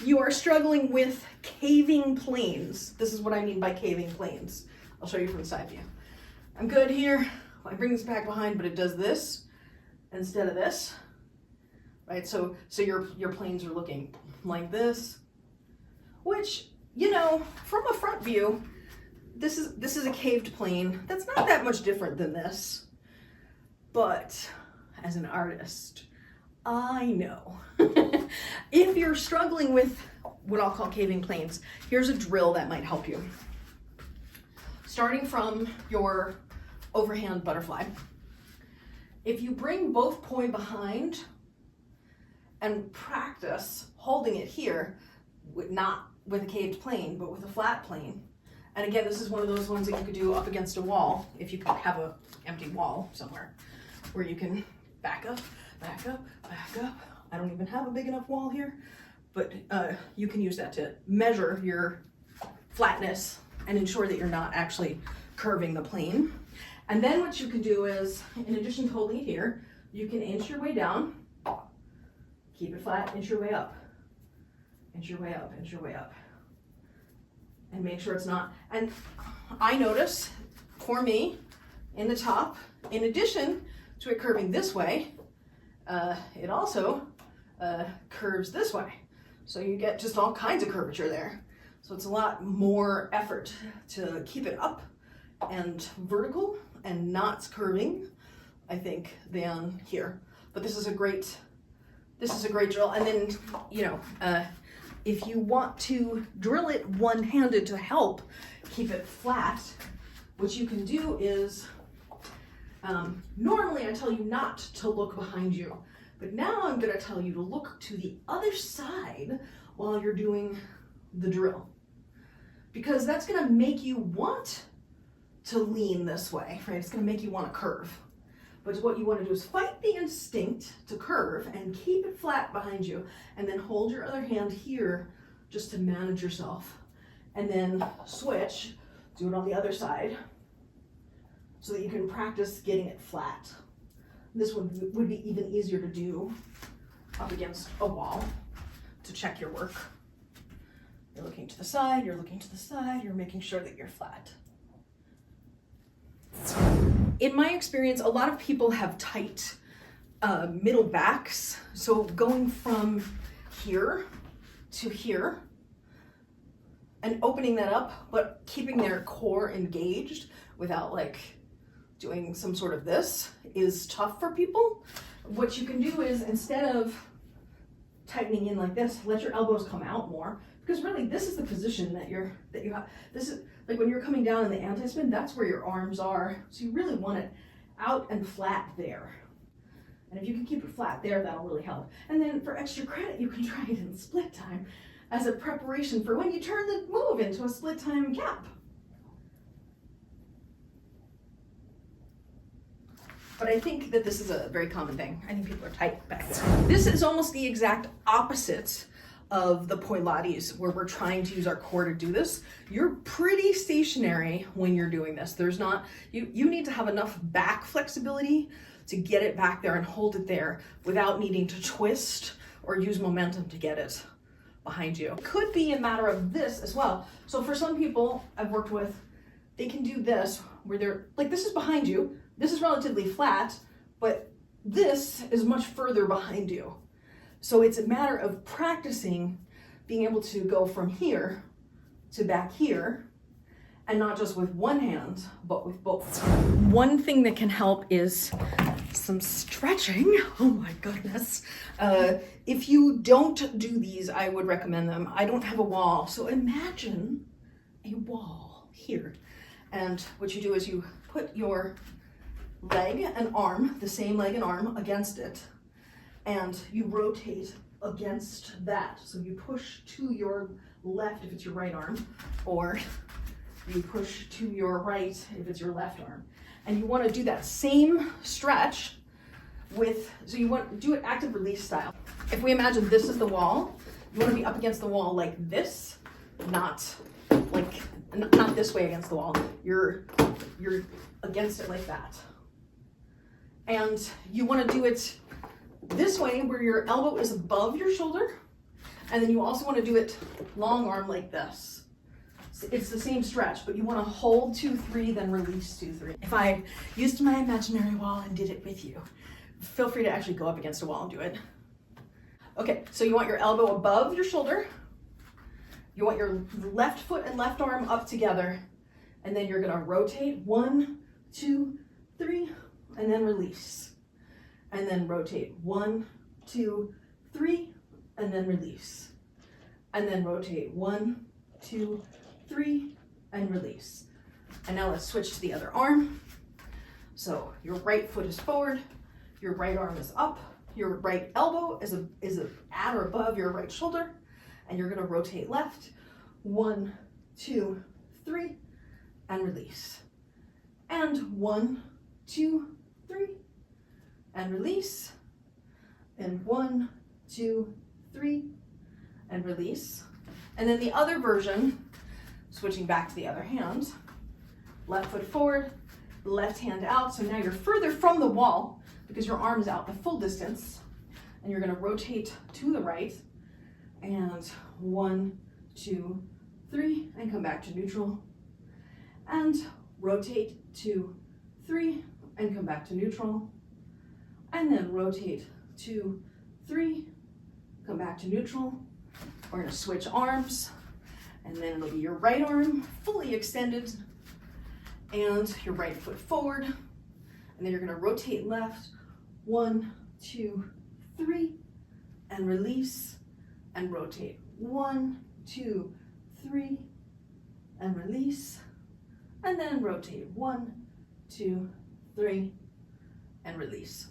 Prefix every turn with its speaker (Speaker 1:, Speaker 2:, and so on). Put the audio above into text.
Speaker 1: you are struggling with caving planes, this is what I mean by caving planes. I'll show you from the side view. I'm good here. I bring this back behind, but it does this instead of this, right? So your planes are looking like this, which, you know, from a front view, this is a caved plane. That's not that much different than this, but as an artist, I know. If you're struggling with what I'll call caving planes, here's a drill that might help you. Starting from your overhand butterfly, if you bring both poi behind and practice holding it here, not with a caved plane, but with a flat plane. And again, this is one of those ones that you could do up against a wall, if you could have an empty wall somewhere where you can back up, back up, back up. I don't even have a big enough wall here, but you can use that to measure your flatness and ensure that you're not actually curving the plane. And then what you can do is, in addition to holding it here, you can inch your way down, keep it flat, inch your way up, inch your way up, inch your way up. And make sure it's not, and I notice, for me, in the top, in addition to it curving this way, it also curves this way. So you get just all kinds of curvature there. So it's a lot more effort to keep it up and vertical and not curving, I think, than here. But this is a great drill. And then, you know, if you want to drill it one-handed to help keep it flat, what you can do is, normally I tell you not to look behind you, but now I'm going to tell you to look to the other side while you're doing the drill, because that's going to make you want to lean this way, right? It's going to make you want to curve. But what you want to do is fight the instinct to curve and keep it flat behind you, and then hold your other hand here just to manage yourself, and then switch, do it on the other side so that you can practice getting it flat. This would be even easier to do up against a wall to check your work. You're looking to the side, you're looking to the side, you're making sure that you're flat. In my experience, a lot of people have tight middle backs. So going from here to here and opening that up, but keeping their core engaged without like doing some sort of this is tough for people. What you can do is, instead of tightening in like this, let your elbows come out more, because really this is the position that you have. This is like when you're coming down in the anti-spin, that's where your arms are. So you really want it out and flat there. And if you can keep it flat there, that'll really help. And then for extra credit, you can try it in split time as a preparation for when you turn the move into a split time gap. But I think that this is a very common thing. I think people are tight back there. This is almost the exact opposite of the Pilates, where we're trying to use our core to do this. You're pretty stationary when you're doing this. There's not, you need to have enough back flexibility to get it back there and hold it there without needing to twist or use momentum to get it behind you. It could be a matter of this as well. So for some people I've worked with, they can do this where they're like, this is behind you, this is relatively flat, but this is much further behind you. So it's a matter of practicing being able to go from here to back here, and not just with one hand, but with both. One thing that can help is some stretching. Oh my goodness. If you don't do these, I would recommend them. I don't have a wall, so imagine a wall here. And what you do is you put your leg and arm, the same leg and arm, against it, and you rotate against that. So you push to your left if it's your right arm, or you push to your right if it's your left arm. And you want to do that same stretch with, so you want to do it active release style. If we imagine this is the wall, you want to be up against the wall like this, not this way against the wall. You're against it like that. And you want to do it this way, where your elbow is above your shoulder And then you also want to do it long arm like this. It's the same stretch, but you want to hold 2, 3, then release 2, 3. If I used my imaginary wall and did it with you, feel free to actually go up against a wall and do it. Okay, so you want your elbow above your shoulder. You want your left foot and left arm up together, and then you're gonna rotate 1, 2, 3, and then release. And then rotate 1, 2, 3, and then release. And then rotate 1, 2, 3, and release. And now let's switch to the other arm. So your right foot is forward, your right arm is up, your right elbow is at or above your right shoulder, and you're gonna rotate left, 1, 2, 3, and release. And 1, 2, 3, and release. And 1, 2, 3, and release. And then the other version, switching back to the other hand, left foot forward, left hand out. So now you're further from the wall because your arm is out the full distance, and you're gonna rotate to the right, and 1, 2, 3, and come back to neutral, and rotate 2, 3, and come back to neutral, and then rotate 2, 3, come back to neutral. We're gonna switch arms, and then it'll be your right arm fully extended, and your right foot forward, and then you're gonna rotate left, 1, 2, 3, and release, and rotate 1, 2, 3, and release, and then rotate 1, 2, 3, and release.